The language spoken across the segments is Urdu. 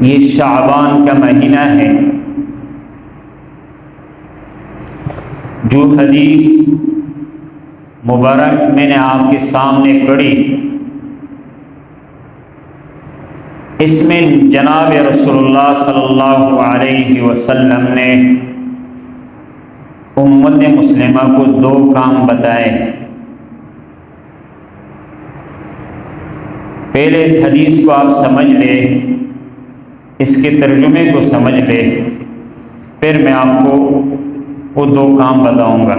یہ شعبان کا مہینہ ہے۔ جو حدیث مبارک میں نے آپ کے سامنے پڑھی، اس میں جناب رسول اللہ صلی اللہ علیہ وسلم نے امت مسلمہ کو دو کام بتائے ہیں۔ پہلے اس حدیث کو آپ سمجھ لیں، اس کے ترجمے کو سمجھ لیں، پھر میں آپ کو وہ دو کام بتاؤں گا۔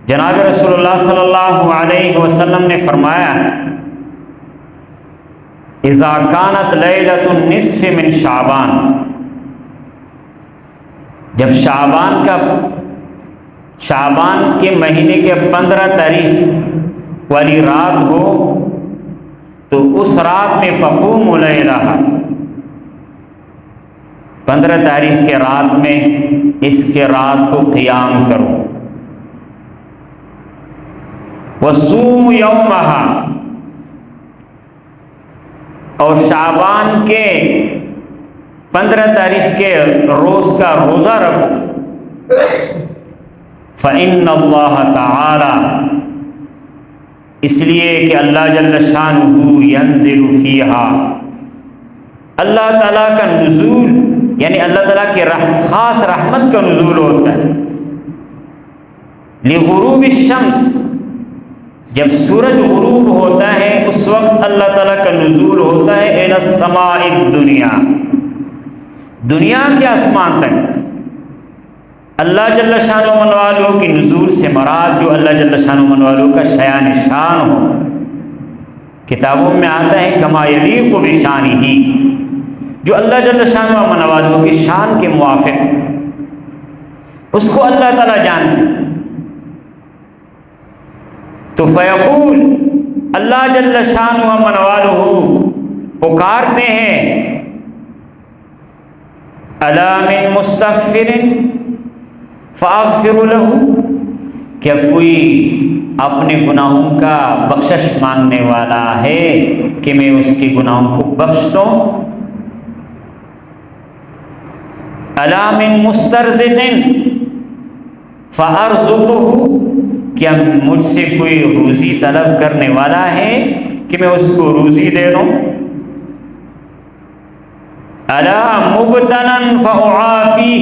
جناب رسول اللہ صلی اللہ علیہ وسلم نے فرمایا، اذا کانت لیلۃ النصف من شعبان، جب شعبان کے مہینے کے 15 تاریخ والی رات ہو تو اس رات میں فقوموا لیلہا، 15 تاریخ کے رات میں اس کے رات کو قیام کرو، وصوموا یومہا، اور شعبان کے 15 تاریخ کے روز کا روزہ رکھو، فإن اللہ تعالی، اس لیے کہ اللہ جل شانہ ینزل فیہا، اللہ تعالیٰ کا نزول یعنی اللہ تعالیٰ کے خاص رحمت کا نزول ہوتا ہے۔ لغروب الشمس، جب سورج غروب ہوتا ہے اس وقت اللہ تعالیٰ کا نزول ہوتا ہے الی السماء الدنیا، دنیا کے آسمان تک۔ اللہ جل شانہ و من والو کی نزول سے مراد جو اللہ جل شانہ و من والو کا شایان شان ہو، کتابوں میں آتا ہے کما یلیق بشانہ، جو اللہ جل شانہ و من والو کی شان کے موافق، اس کو اللہ تعالیٰ جانتے۔ تو فیقول، اللہ جل شانہ و من والو پکارتے ہیں، الا من مستغفر فاغفر له، کیا کوئی اپنے گناہوں کا بخشش مانگنے والا ہے کہ میں اس کے گناہوں کو بخش دوں؟ الا من مسترزق فارزقه، کیا مجھ سے کوئی روزی طلب کرنے والا ہے کہ میں اس کو روزی دے دوں؟ الا مبتلا فاعافی،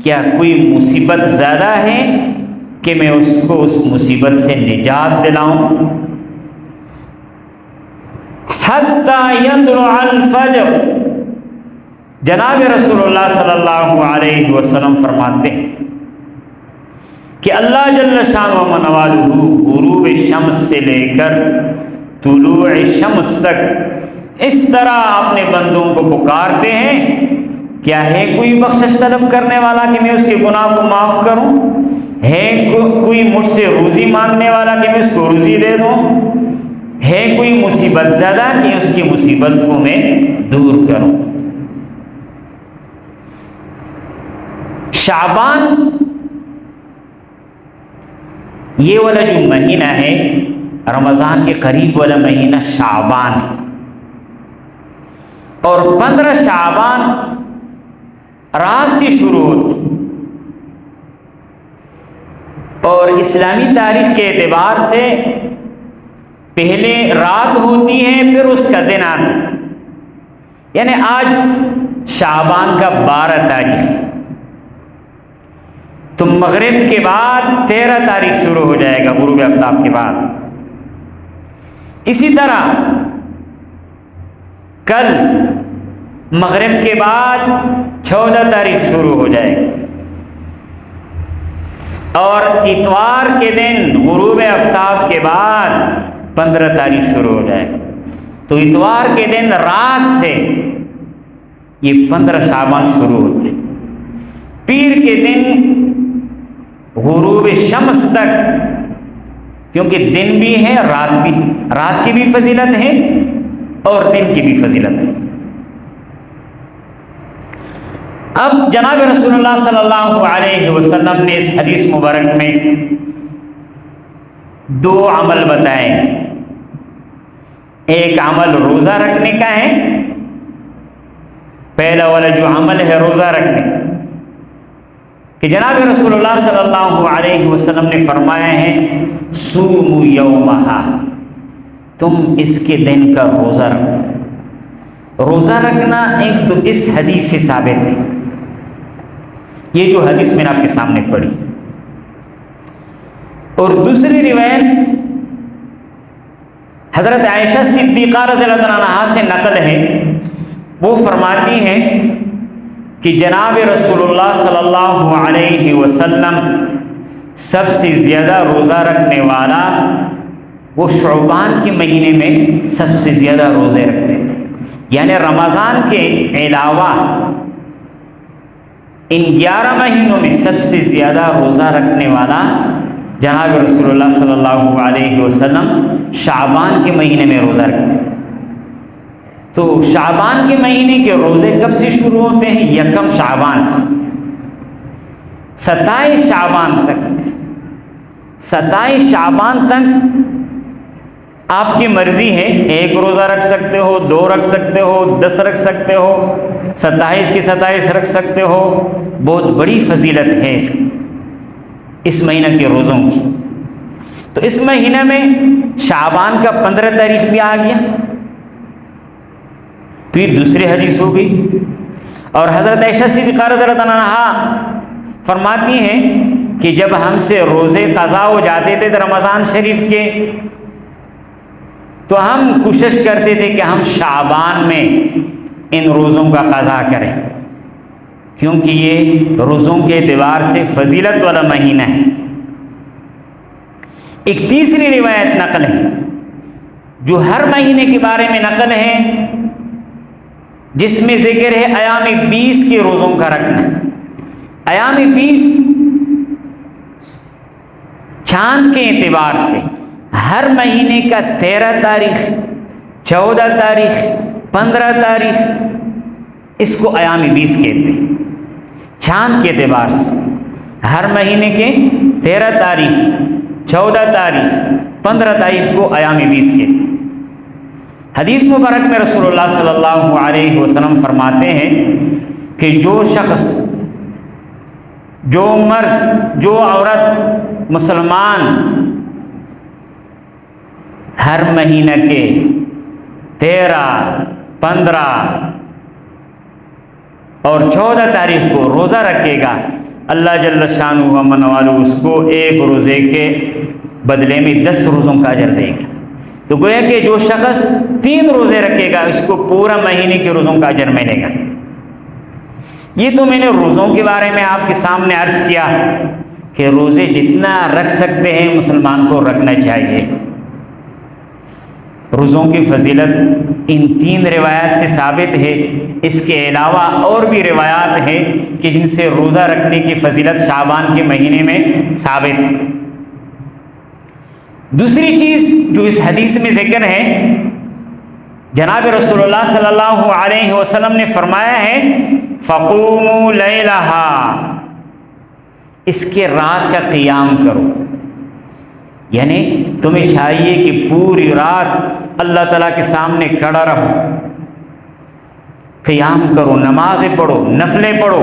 کیا کوئی مصیبت زیادہ ہے کہ میں اس کو اس مصیبت سے نجات دلاؤں؟ حتی یطلع الفجر، جناب رسول اللہ صلی اللہ علیہ وسلم فرماتے ہیں کہ اللہ جل شانہ و من والہ غروب شمس سے لے کر طلوع شمس تک اس طرح اپنے بندوں کو پکارتے ہیں، کیا ہے کوئی بخشش طلب کرنے والا کہ میں اس کے گناہ کو معاف کروں؟ ہے کوئی مجھ سے روزی مانگنے والا کہ میں اس کو روزی دے دوں؟ ہے کوئی مصیبت زدہ کہ اس کی مصیبت کو میں دور کروں؟ شعبان یہ والا جو مہینہ ہے، رمضان کے قریب والا مہینہ شعبان ہے، اور 15 شعبان رات سے شروع ہوتی، اور اسلامی تاریخ کے اعتبار سے پہلے رات ہوتی ہے پھر اس کا دن آتا ہے، یعنی آج شعبان کا 12 تاریخ ہے، تو مغرب کے بعد 13 تاریخ شروع ہو جائے گا، غروب آفتاب کے بعد۔ اسی طرح کل مغرب کے بعد 14 تاریخ شروع ہو جائے گی، اور اتوار کے دن غروب آفتاب کے بعد 15 تاریخ شروع ہو جائے گی۔ تو اتوار کے دن رات سے یہ 15 شعبان شروع ہوتے ہیں، پیر کے دن غروب شمس تک، کیونکہ دن بھی ہے رات بھی، رات کی بھی فضیلت ہے اور دن کی بھی فضیلت ہے۔ اب جناب رسول اللہ صلی اللہ علیہ وسلم نے اس حدیث مبارک میں 2 عمل بتائے ہیں۔ ایک عمل روزہ رکھنے کا ہے پہلا والا جو عمل ہے روزہ رکھنے کا، کہ جناب رسول اللہ صلی اللہ علیہ وسلم نے فرمایا ہے صوموا یومہا، تم اس کے دن کا روزہ رکھو۔ روزہ رکھنا ایک تو اس حدیث سے ثابت ہے، یہ جو حدیث میں نے آپ کے سامنے پڑھی، اور دوسری روایت حضرت عائشہ صدیقہ رضی اللہ عنہا سے نقل ہے، وہ فرماتی ہیں کہ جناب رسول اللہ صلی اللہ علیہ وسلم سب سے زیادہ روزہ رکھنے والا وہ شعبان کے مہینے میں سب سے زیادہ روزے رکھتے تھے، یعنی رمضان کے علاوہ ان 11 مہینوں میں سب سے زیادہ روزہ رکھنے والا جناب رسول اللہ صلی اللہ علیہ وسلم شعبان کے مہینے میں روزہ رکھتے تھے۔ تو شعبان کے مہینے کے روزے کب سے شروع ہوتے ہیں؟ 1 شعبان سے 27 شعبان تک۔ 27 شعبان تک آپ کی مرضی ہے، 1 روزہ رکھ سکتے ہو، 2 رکھ سکتے ہو، 10 رکھ سکتے ہو، 27 کے 27 رکھ سکتے ہو۔ بہت بڑی فضیلت ہے اس مہینہ کے روزوں کی۔ تو اس مہینہ میں شعبان کا 15 تاریخ بھی آ گیا، تو یہ دوسری حدیث ہو گئی۔ اور حضرت عائشہ صدیقہ رضی اللہ عنہا فرماتی ہیں کہ جب ہم سے روزے قضا ہو جاتے تھے رمضان شریف کے، تو ہم کوشش کرتے تھے کہ ہم شعبان میں ان روزوں کا قضا کریں، کیونکہ یہ روزوں کے اعتبار سے فضیلت والا مہینہ ہے۔ ایک تیسری روایت نقل ہے جو ہر مہینے کے بارے میں نقل ہے، جس میں ذکر ہے ایام 20 کے روزوں کا رکھنا۔ ایام 20 چاند کے اعتبار سے ہر مہینے کا 13 تاریخ، 14 تاریخ، 15 تاریخ، اس کو ایام 20 کہتے ہیں۔ چاند کے اعتبار سے ہر مہینے کے 13 تاریخ، 14 تاریخ، 15 تاریخ کو ایام 20 کہتے ہیں۔ حدیث مبارک میں رسول اللہ صلی اللہ علیہ وسلم فرماتے ہیں کہ جو شخص، جو مرد، جو عورت مسلمان ہر مہینہ کے 13، 15 اور 14 تاریخ کو روزہ رکھے گا، اللہ جل شانہ و من والو اس کو 1 روزے کے بدلے میں 10 روزوں کا اجر دے گا۔ تو گویا کہ جو شخص 3 روزے رکھے گا اس کو پورا مہینے کے روزوں کا اجر ملے گا۔ یہ تو میں نے روزوں کے بارے میں آپ کے سامنے عرض کیا کہ روزے جتنا رکھ سکتے ہیں مسلمان کو رکھنا چاہیے۔ روزوں کی فضیلت ان 3 روایات سے ثابت ہے، اس کے علاوہ اور بھی روایات ہیں کہ جن سے روزہ رکھنے کی فضیلت شعبان کے مہینے میں ثابت ہے۔ دوسری چیز جو اس حدیث میں ذکر ہے، جناب رسول اللہ صلی اللہ علیہ وسلم نے فرمایا ہے فَقُومُوا لَيْلَهَا، اس کے رات کا قیام کرو، یعنی تمہیں چاہیے کہ پوری رات اللہ تعالیٰ کے سامنے کھڑا رہو، قیام کرو، نمازیں پڑھو، نفلیں پڑھو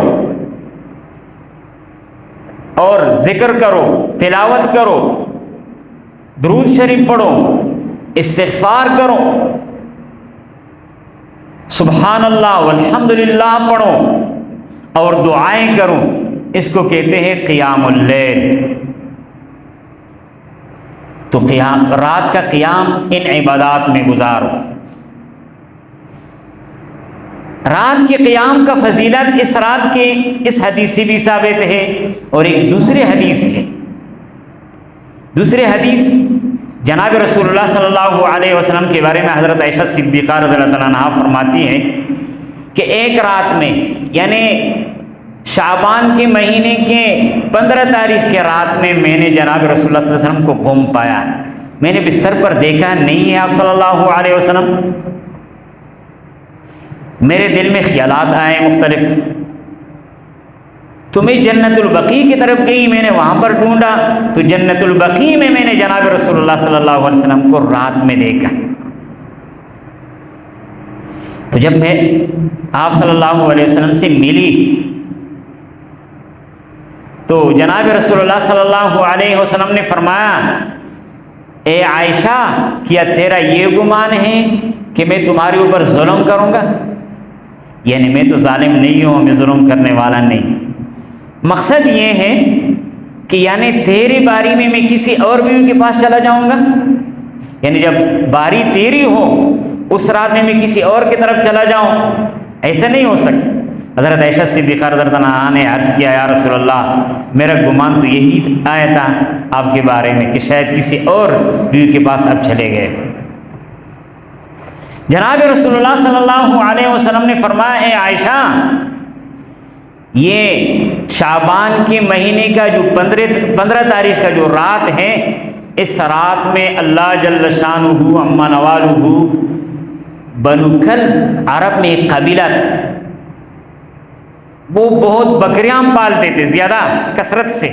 اور ذکر کرو، تلاوت کرو، درود شریف پڑھو، استغفار کرو، سبحان اللہ والحمد للہ پڑھو اور دعائیں کرو۔ اس کو کہتے ہیں قیام اللیل۔ تو رات کا قیام ان عبادات میں گزارو۔ رات کے قیام کا فضیلت اس رات کے اس حدیث سے بھی ثابت ہے، اور ایک دوسری حدیث ہے، دوسری حدیث جناب رسول اللہ صلی اللہ علیہ وسلم کے بارے میں حضرت عائشہ صدیقہ رضی اللہ عنہا فرماتی ہیں کہ ایک رات میں، یعنی شعبان کے مہینے کے 15 تاریخ کے رات میں نے جناب رسول اللہ صلی اللہ علیہ وسلم کو گم پایا، میں نے بستر پر دیکھا نہیں ہے آپ صلی اللہ علیہ وسلم۔ میرے دل میں خیالات آئے مختلف، تو میں جنت البقیع کی طرف گئی، میں نے وہاں پر ڈھونڈا تو جنت البقیع میں نے جناب رسول اللہ صلی اللہ علیہ وسلم کو رات میں دیکھا۔ تو جب میں آپ صلی اللہ علیہ وسلم سے ملی تو جناب رسول اللہ صلی اللہ علیہ وسلم نے فرمایا، اے عائشہ، کیا تیرا یہ گمان ہے کہ میں تمہارے اوپر ظلم کروں گا؟ یعنی میں تو ظالم نہیں ہوں، میں ظلم کرنے والا نہیں۔ مقصد یہ ہے کہ یعنی تیری باری میں کسی اور بیوی کے پاس چلا جاؤں گا؟ یعنی جب باری تیری ہو اس رات میں کسی اور کی طرف چلا جاؤں؟ ایسا نہیں ہو سکتا۔ حضرت عائشہ صدیقہ رضی اللہ عنہا نے عرض کیا، یا رسول اللہ، میرا گمان تو یہی آیا تھا آپ کے بارے میں کہ شاید کسی اور بیوی کے پاس آپ چلے گئے۔ جناب رسول اللہ صلی اللہ علیہ وسلم نے فرمایا، اے عائشہ، یہ شعبان کے مہینے کا جو 15 تاریخ کا جو رات ہے، اس رات میں اللہ جل شانہ عما نوالہ بنو کلب عرب میں ایک قبیلہ تھا، وہ بہت بکریاں پالتے تھے زیادہ کثرت سے۔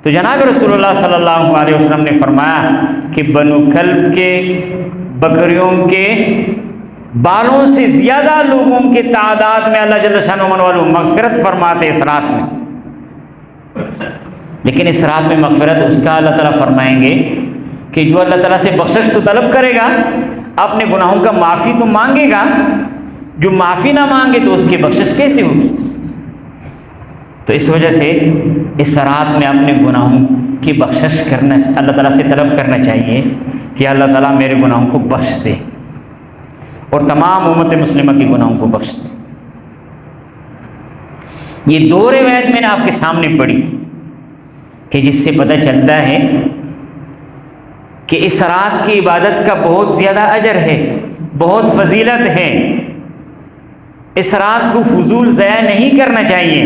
تو جناب رسول اللہ صلی اللہ علیہ وسلم نے فرمایا کہ بنو کلب کے بکریوں کے بالوں سے زیادہ لوگوں کے تعداد میں اللہ جل شانہ مغفرت فرماتے اس رات میں۔ لیکن اس رات میں مغفرت اس کا اللہ تعالیٰ فرمائیں گے کہ جو اللہ تعالیٰ سے بخشش تو طلب کرے گا، اپنے گناہوں کا معافی تو مانگے گا، جو معافی نہ مانگے تو اس کی بخشش کیسے ہوگی؟ تو اس وجہ سے اس رات میں اپنے گناہوں کی بخشش کرنا، اللہ تعالیٰ سے طلب کرنا چاہیے کہ اللہ تعالیٰ میرے گناہوں کو بخش دے اور تمام امت مسلمہ کے گناہوں کو بخش دے۔ یہ دو روایت میں نے آپ کے سامنے پڑھی کہ جس سے پتہ چلتا ہے کہ اس رات کی عبادت کا بہت زیادہ اجر ہے، بہت فضیلت ہے۔ اس رات کو فضول ضائع نہیں کرنا چاہیے۔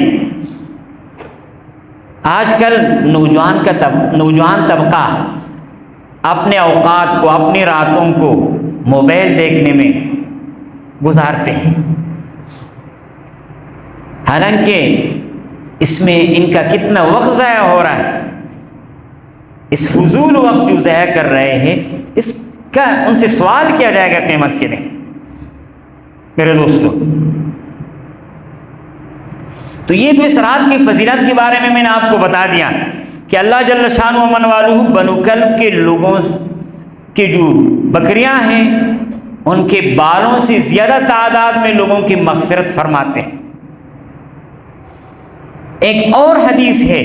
آج کل نوجوان طبقہ اپنے اوقات کو، اپنی راتوں کو موبائل دیکھنے میں گزارتے ہیں، حالانکہ اس میں ان کا کتنا وقت ضائع ہو رہا ہے۔ اس فضول وقت جو ضائع کر رہے ہیں، اس کا ان سے سوال کیا جائے گا قیامت کے دن۔ میرے دوستو، تو یہ تو اس رات کی فضیلت کے بارے میں نے آپ کو بتا دیا کہ اللہ جل شانہ و من والہ بنو کلب کے لوگوں کے جو بکریاں ہیں، ان کے بالوں سے زیادہ تعداد میں لوگوں کی مغفرت فرماتے ہیں۔ ایک اور حدیث ہے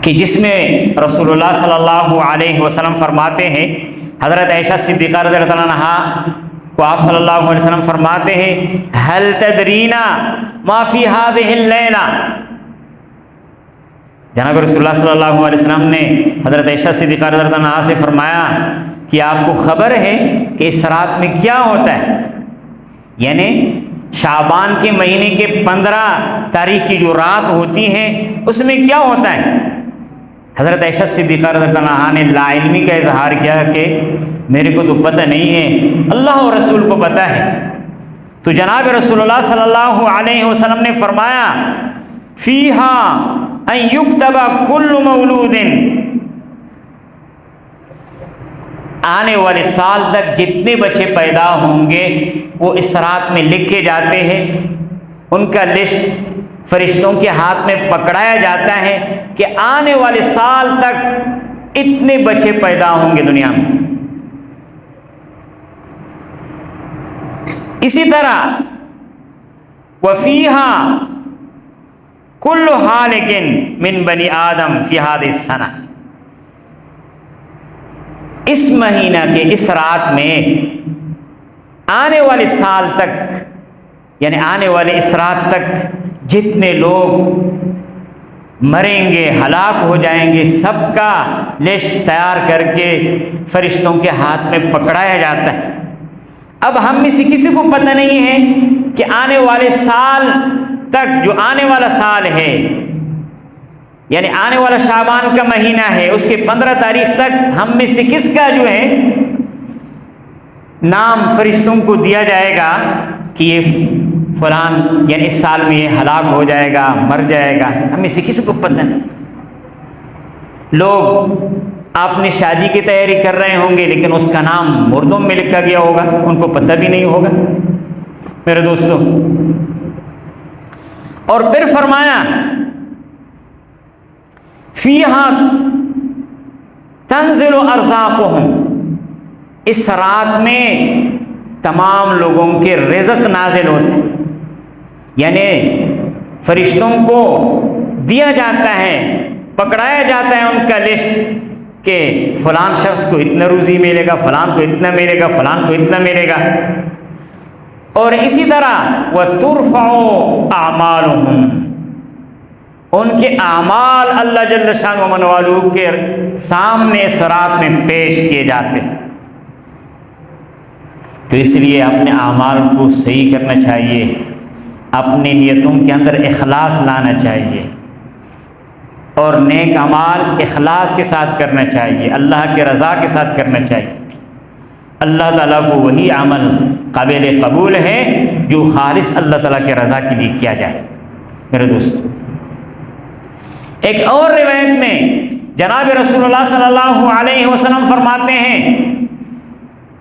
کہ جس میں رسول اللہ صلی اللہ علیہ وسلم فرماتے ہیں، حضرت عائشہ صدیقہ رضی اللہ عنہا کو آپ صلی اللہ علیہ وسلم فرماتے ہیں، هل تدرینا ما فی هذه اللیلہ۔ جناب رسول اللہ صلی اللہ علیہ وسلم نے حضرت عائشہ صدیقہ رضی اللہ عنہا سے فرمایا کہ آپ کو خبر ہے کہ اس رات میں کیا ہوتا ہے؟ یعنی شعبان کے مہینے کے 15 تاریخ کی جو رات ہوتی ہے اس میں کیا ہوتا ہے؟ حضرت عائشہ صدیقہ رضی اللہ عنہا نے لا علمی کا اظہار کیا کہ میرے کو تو پتہ نہیں ہے، اللہ اور رسول کو پتہ ہے۔ تو جناب رسول اللہ صلی اللہ علیہ وسلم نے فرمایا، فیہا ان یکتب کل مولود، آنے والے سال تک جتنے بچے پیدا ہوں گے وہ اس رات میں لکھے جاتے ہیں، ان کا لسٹ فرشتوں کے ہاتھ میں پکڑایا جاتا ہے کہ آنے والے سال تک اتنے بچے پیدا ہوں گے دنیا میں۔ اسی طرح وفیہا کل ہالک من بنی آدم فی ہذہ السنہ، اس مہینہ کے اس رات میں آنے والے سال تک، یعنی آنے والے اس رات تک جتنے لوگ مریں گے، ہلاک ہو جائیں گے، سب کا لسٹ تیار کر کے فرشتوں کے ہاتھ میں پکڑایا جاتا ہے۔ اب ہم میں سے کسی کو پتہ نہیں ہے کہ آنے والے سال تک، جو آنے والا سال ہے یعنی آنے والا شعبان کا مہینہ ہے، اس کے 15 تاریخ تک ہم میں سے کس کا جو ہے نام فرشتوں کو دیا جائے گا کہ یہ فلان یعنی اس سال میں یہ ہلاک ہو جائے گا، مر جائے گا، ہم میں سے کسی کو پتہ نہیں۔ لوگ آپ نے شادی کی تیاری کر رہے ہوں گے لیکن اس کا نام مردوں میں لکھا گیا ہوگا، ان کو پتہ بھی نہیں ہوگا میرے دوستوں۔ اور پھر فرمایا فیہا تنزل ارزاقہم، اس رات میں تمام لوگوں کے رزق نازل ہوتے ہیں، یعنی فرشتوں کو دیا جاتا ہے، پکڑایا جاتا ہے ان کا لسٹ کہ فلان شخص کو اتنا روزی ملے گا، فلان کو اتنا ملے گا، فلان کو اتنا ملے گا۔ اور اسی طرح وَتُرْفَعُ أَعْمَالُهُمْ، ان کے اعمال اللہ جل شانہ من والو کے سامنے اس رات میں پیش کیے جاتے ہیں۔ تو اس لیے اپنے اعمال کو صحیح کرنا چاہیے، اپنی نیتوں کے اندر اخلاص لانا چاہیے، اور نیک اعمال اخلاص کے ساتھ کرنا چاہیے، اللہ کے رضا کے ساتھ کرنا چاہیے۔ اللہ تعالیٰ کو وہی عمل قابل قبول ہے جو خالص اللہ تعالیٰ کے رضا کے لیے کیا جائے میرے دوست۔ ایک اور روایت میں جناب رسول اللہ صلی اللہ علیہ وسلم فرماتے ہیں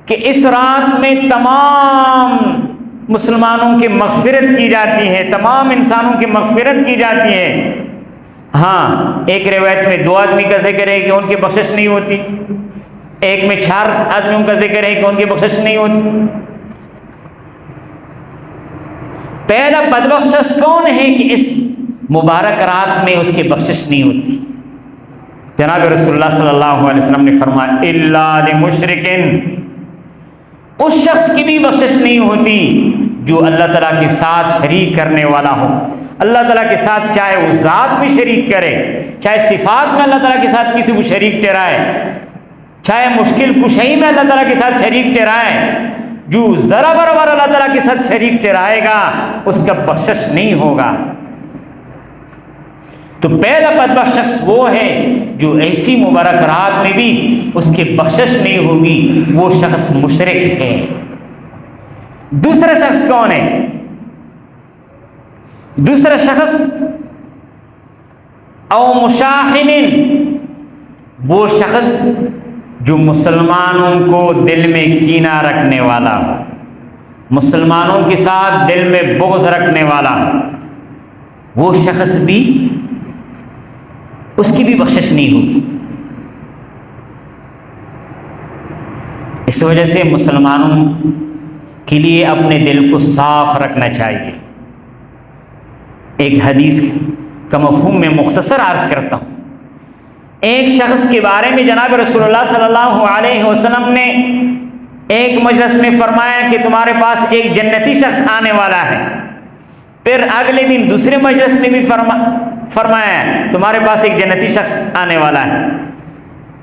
کہ اس رات میں تمام مسلمانوں کی مغفرت کی جاتی ہے، تمام انسانوں کی مغفرت کی جاتی ہے۔ ہاں، ایک روایت میں 2 آدمی کا ذکر ہے کہ ان کی بخشش نہیں ہوتی، ایک میں 4 آدمیوں کا ذکر ہے کہ ان کی بخشش نہیں ہوتی۔ پہلا بدبخت شخص کون ہے کہ اس مبارک رات میں اس کی بخشش نہیں ہوتی؟ جناب رسول اللہ صلی اللہ علیہ وسلم نے فرمایا الا لمشرکن، اس شخص کی بھی بخشش نہیں ہوتی جو اللہ تعالیٰ کے ساتھ شریک کرنے والا ہو۔ اللہ تعالیٰ کے ساتھ چاہے وہ ذات میں شریک کرے، چاہے صفات میں اللہ تعالیٰ کے ساتھ کسی کو شریک ٹھہرائے، چاہے مشکل کشائی میں اللہ تعالیٰ کے ساتھ شریک ٹھہرائے، جو ذرا برابر اللہ تعالیٰ کے ساتھ شریک ٹھہرائے گا اس کا بخشش نہیں ہوگا۔ تو پہلا بدبخت شخص وہ ہے جو ایسی مبارک رات میں بھی اس کی بخشش نہیں ہوگی، وہ شخص مشرک ہے۔ دوسرا شخص کون ہے؟ دوسرا شخص او مشاحن، وہ شخص جو مسلمانوں کو دل میں کینہ رکھنے والا ہو، مسلمانوں کے ساتھ دل میں بغض رکھنے والا ہو، وہ شخص بھی، اس کی بھی بخشش نہیں ہوگی۔ اس وجہ سے مسلمانوں کے لیے اپنے دل کو صاف رکھنا چاہیے۔ ایک حدیث کا مفہوم میں مختصر عرض کرتا ہوں۔ ایک شخص کے بارے میں جناب رسول اللہ صلی اللہ علیہ وسلم نے ایک مجلس میں فرمایا کہ تمہارے پاس ایک جنتی شخص آنے والا ہے۔ پھر اگلے دن دوسرے مجلس میں بھی فرمایا تمہارے پاس ایک جنتی شخص آنے والا ہے،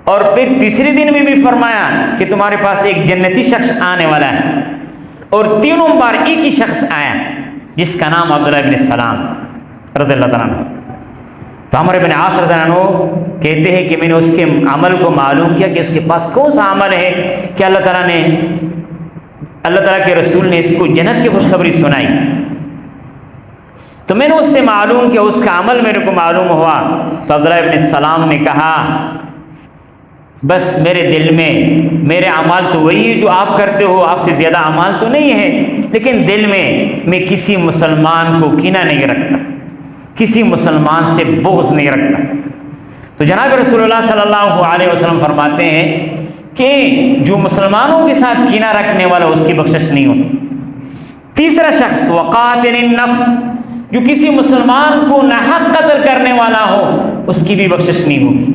اور پھر تیسرے دن میں بھی فرمایا کہ تمہارے پاس ایک جنتی شخص آنے والا ہے، اور تینوں بار ایک ہی شخص آیا جس کا نام عبداللہ بن سلام رضی اللہ تعالیٰ عنہ۔ تو عمرو بن عاص رضی اللہ عنہ کہتے ہیں کہ میں نے اس کے عمل کو معلوم کیا کہ اس کے پاس کون سا عمل ہے کہ اللہ تعالیٰ کے رسول نے اس کو جنت کی خوشخبری سنائی۔ تو میں نے اس سے معلوم کیا، اس کا عمل میرے کو معلوم ہوا۔ تو عبداللہ بن سلام نے کہا بس میرے دل میں میرے اعمال تو وہی ہے جو آپ کرتے ہو، آپ سے زیادہ اعمال تو نہیں ہے، لیکن دل میں کسی مسلمان کو کینہ نہیں رکھتا، کسی مسلمان سے بغض نہیں رکھتا۔ تو جناب رسول اللہ صلی اللہ علیہ وسلم فرماتے ہیں کہ جو مسلمانوں کے ساتھ کینہ رکھنے والا اس کی بخشش نہیں ہوتی۔ تیسرا شخص وقاتل النفس، جو کسی مسلمان کو ناحق قتل کرنے والا ہو اس کی بھی بخشش نہیں ہوگی۔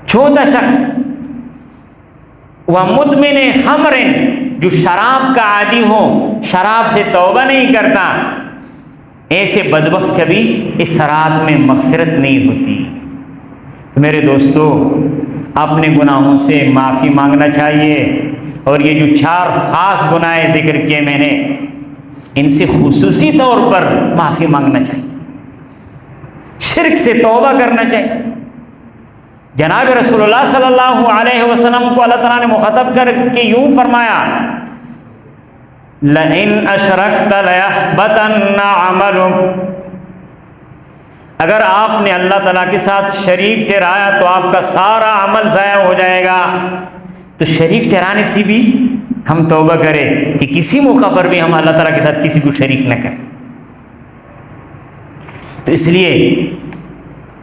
چوتھا شخص ومدمن خمر، جو شراب کا عادی ہو، شراب سے توبہ نہیں کرتا، ایسے بدبخت کبھی اس رات میں مغفرت نہیں ہوتی۔ تو میرے دوستو، اپنے گناہوں سے معافی مانگنا چاہیے، اور یہ جو 4 خاص گناہ ذکر کیے میں نے، ان سے خصوصی طور پر معافی مانگنا چاہیے، شرک سے توبہ کرنا چاہیے۔ جناب رسول اللہ صلی اللہ علیہ وسلم کو اللہ تعالیٰ نے مخاطب کر کے یوں فرمایا لَإِنْ أَشْرَكْتَ لَيَحْبَطَنَّ عَمَلُكَ، اگر آپ نے اللہ تعالیٰ کے ساتھ شریک ٹھہرایا تو آپ کا سارا عمل ضائع ہو جائے گا. تو شریک ٹھہرانے سے بھی ہم توبہ کریں کہ کسی موقع پر بھی ہم اللہ تعالیٰ کے ساتھ کسی کو شریک نہ کریں. تو اس لیے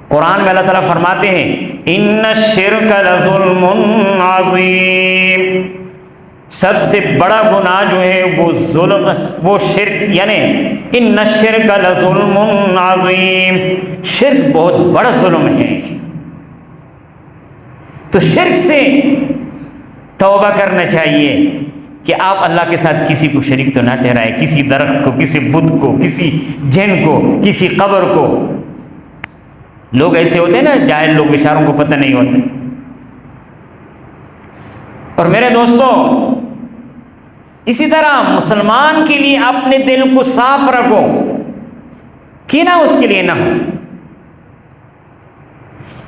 قرآن میں اللہ تعالیٰ فرماتے ہیں ان الشرک لظلم عظیم، سب سے بڑا گناہ جو ہے وہ ظلم، وہ شرک، یعنی ان الشرک لظلم عظیم، شرک بہت بڑا ظلم ہے. تو شرک سے توبہ کرنا چاہیے کہ آپ اللہ کے ساتھ کسی کو شریک تو نہ ٹھہرائے، کسی درخت کو، کسی بت کو، کسی جن کو، کسی قبر کو. لوگ ایسے ہوتے ہیں نا، جاہل لوگ، بیچاروں کو پتہ نہیں ہوتے. اور میرے دوستو، اسی طرح مسلمان کے لیے اپنے دل کو صاف رکھو، کینہ اس کے لیے نہ ہو.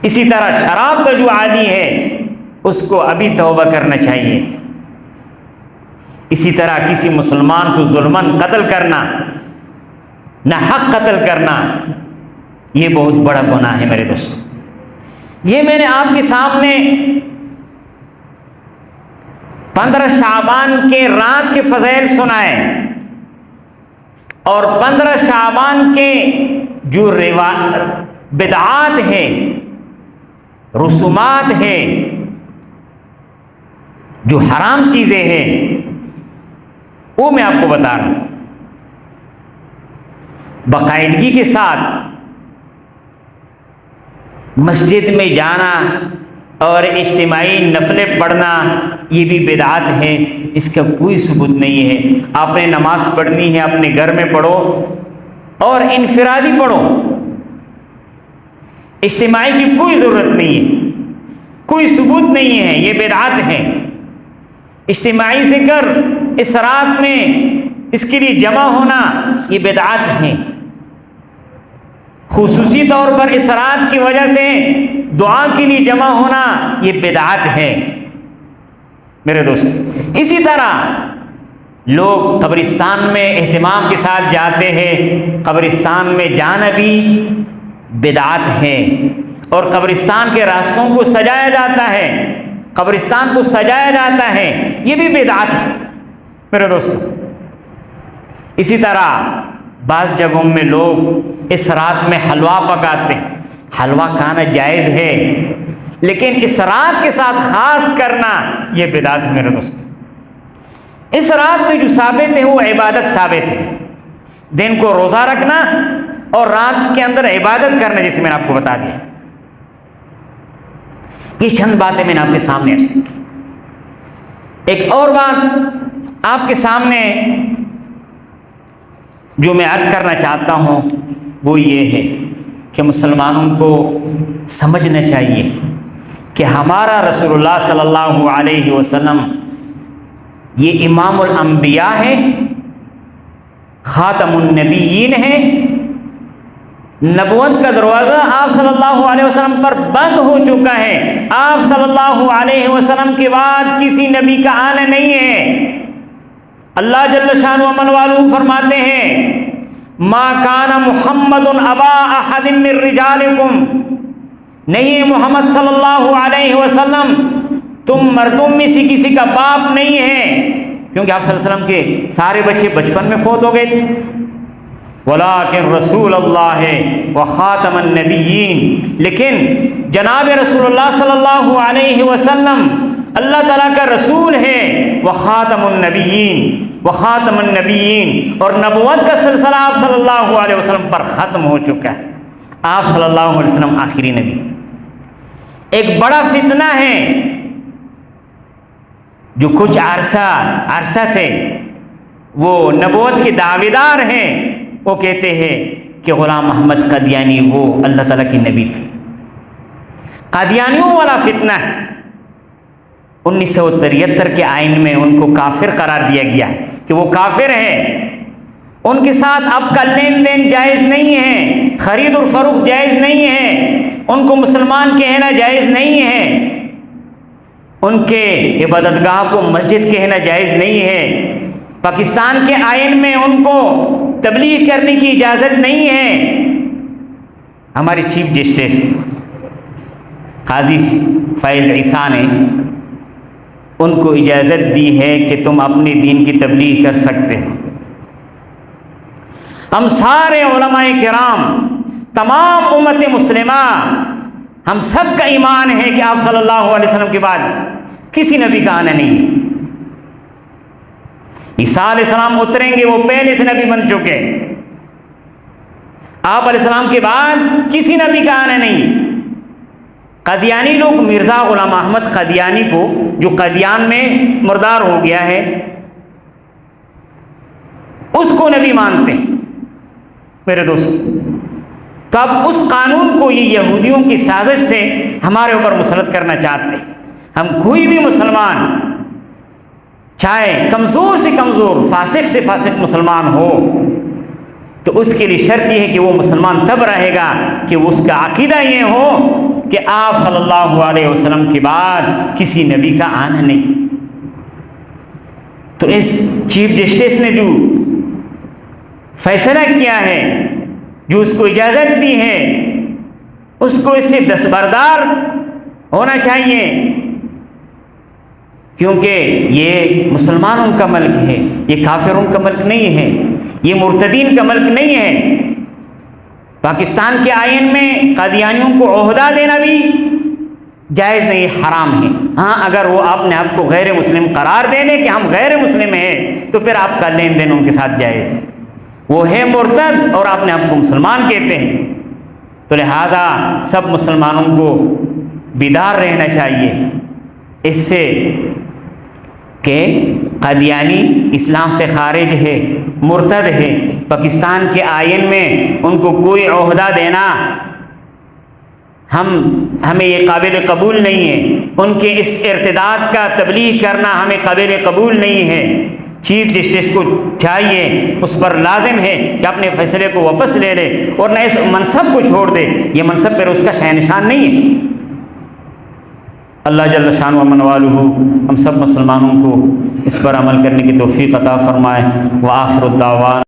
اسی طرح شراب کا جو عادی ہے اس کو ابھی توبہ کرنا چاہیے. اسی طرح کسی مسلمان کو ظلماً قتل کرنا، نہ حق قتل کرنا، یہ بہت بڑا گناہ ہے میرے دوستو. یہ میں نے آپ کے سامنے 15 شعبان کے رات کے فضائل سنائے، اور 15 شعبان کے جو بدعات ہیں، رسومات ہیں، جو حرام چیزیں ہیں، وہ میں آپ کو بتا رہا ہوں. باقاعدگی کے ساتھ مسجد میں جانا اور اجتماعی نفلیں پڑھنا یہ بھی بدعات ہیں، اس کا کوئی ثبوت نہیں ہے. آپ نے نماز پڑھنی ہے اپنے گھر میں پڑھو اور انفرادی پڑھو، اجتماعی کی کوئی ضرورت نہیں ہے، کوئی ثبوت نہیں ہے، یہ بدعات ہیں. اجتماعی ذکر اس رات میں اس کے لیے جمع ہونا یہ بدعات ہیں. خصوصی طور پر اس رات کی وجہ سے دعا کے لیے جمع ہونا یہ بدعات ہے میرے دوست. اسی طرح لوگ قبرستان میں اہتمام کے ساتھ جاتے ہیں، قبرستان میں جانا بھی بدعات ہے. اور قبرستان کے راستوں کو سجایا جاتا ہے، قبرستان کو سجایا جاتا ہے، یہ بھی بدعات ہے میرے دوستو. اسی طرح بعض جگہوں میں لوگ اس رات میں حلوہ پکاتے ہیں. حلوہ کھانا جائز ہے، لیکن اس رات کے ساتھ خاص کرنا یہ بدعت ہے میرے دوست. اس رات میں جو ثابت ہے وہ عبادت ثابت ہے. دن کو روزہ رکھنا اور رات کے اندر عبادت کرنا، جیسے میں نے آپ کو بتا دیا. یہ چند باتیں میں نے آپ کے سامنے عرض کی. ایک اور بات آپ کے سامنے جو میں عرض کرنا چاہتا ہوں وہ یہ ہے کہ مسلمانوں کو سمجھنا چاہیے کہ ہمارا رسول اللہ صلی اللہ علیہ وسلم یہ امام الانبیاء ہے، خاتم النبیین ہے. نبوت کا دروازہ آپ صلی اللہ علیہ وسلم پر بند ہو چکا ہے. آپ صلی اللہ علیہ وسلم کے بعد کسی نبی کا آنا نہیں ہے. اللہ جل شانہ من والو فرماتے ہیں ما کان محمد ابا احد من رجالکم، نہیں محمد صلی اللہ علیہ وسلم تم مردوں میں سے کسی کا باپ نہیں ہے، کیونکہ آپ صلی اللہ علیہ وسلم کے سارے بچے بچپن میں فوت ہو گئے تھے. ولیکن رسول اللہ و خاتم النبیین، لیکن جناب رسول اللہ صلی اللہ علیہ وسلم اللہ تعالیٰ کا رسول ہے. وخاتم النبیین، وخاتم النبیین، اور نبوت کا سلسلہ آپ صلی اللہ علیہ وسلم پر ختم ہو چکا ہے. آپ صلی اللہ علیہ وسلم آخری نبی. ایک بڑا فتنہ ہے جو کچھ عرصہ سے وہ نبوت کے دعوے دار ہیں، وہ کہتے ہیں کہ غلام محمد قادیانی وہ اللہ تعالیٰ کی نبی تھے. قادیانیوں والا فتنہ ہے. 1973 کے آئین میں ان کو کافر قرار دیا گیا ہے کہ وہ کافر ہیں. ان کے ساتھ اب کا لین دین جائز نہیں ہے، خرید اور فروخت جائز نہیں ہے، ان کو مسلمان کہنا جائز نہیں ہے، ان کے عبادت گاہ کو مسجد کہنا جائز نہیں ہے. پاکستان کے آئین میں ان کو تبلیغ کرنے کی اجازت نہیں ہے. ہماری چیف جسٹس قاضی فیض عیسیٰ نے ان کو اجازت دی ہے کہ تم اپنے دین کی تبلیغ کر سکتے ہو۔ ہم سارے علماء کرام، تمام امت مسلمہ، ہم سب کا ایمان ہے کہ آپ صلی اللہ علیہ وسلم کے بعد کسی نبی کا آنا نہیں ہے۔ عیسیٰ علیہ السلام اتریں گے، وہ پہلے سے نبی بن چکے، آپ علیہ السلام کے بعد کسی نبی کا آنا نہیں۔ قادیانی لوگ مرزا غلام احمد قادیانی کو، جو قادیان میں مردار ہو گیا ہے، اس کو نبی مانتے ہیں میرے دوست۔ تو اب اس قانون کو یہ یہودیوں کی سازش سے ہمارے اوپر مسلط کرنا چاہتے ہیں۔ ہم کوئی بھی مسلمان، چاہے کمزور سے کمزور، فاسق سے فاسق مسلمان ہو، تو اس کے لیے شرط یہ ہے کہ وہ مسلمان تب رہے گا کہ اس کا عقیدہ یہ ہو کہ آپ صلی اللہ علیہ وسلم کے بعد کسی نبی کا آنا نہیں۔ تو اس چیف جسٹس نے جو فیصلہ کیا ہے، جو اس کو اجازت دی ہے، اس کو اس سے دستبردار ہونا چاہیے، کیونکہ یہ مسلمانوں کا ملک ہے، یہ کافروں کا ملک نہیں ہے، یہ مرتدین کا ملک نہیں ہے۔ پاکستان کے آئین میں قادیانیوں کو عہدہ دینا بھی جائز نہیں، حرام ہے۔ ہاں، اگر وہ اپنے آپ کو غیر مسلم قرار دے دیں کہ ہم غیر مسلم ہیں، تو پھر آپ کا لین دین ان کے ساتھ جائز۔ وہ ہے مرتد اور اپنے آپ کو مسلمان کہتے ہیں، تو لہٰذا سب مسلمانوں کو بیدار رہنا چاہیے اس سے کہ قادیانی اسلام سے خارج ہے، مرتد ہے۔ پاکستان کے آئین میں ان کو کوئی عہدہ دینا ہمیں یہ قابل قبول نہیں ہے، ان کے اس ارتداد کا تبلیغ کرنا ہمیں قابل قبول نہیں ہے۔ چیف جسٹس کو چاہیے، اس پر لازم ہے کہ اپنے فیصلے کو واپس لے لے اور نہ اس منصب کو چھوڑ دے، یہ منصب پر اس کا شہنشان نہیں ہے۔ اللہ جل شانہ و من والہ ہم سب مسلمانوں کو اس پر عمل کرنے کی توفیق عطا فرمائے۔ وآخر الدعوان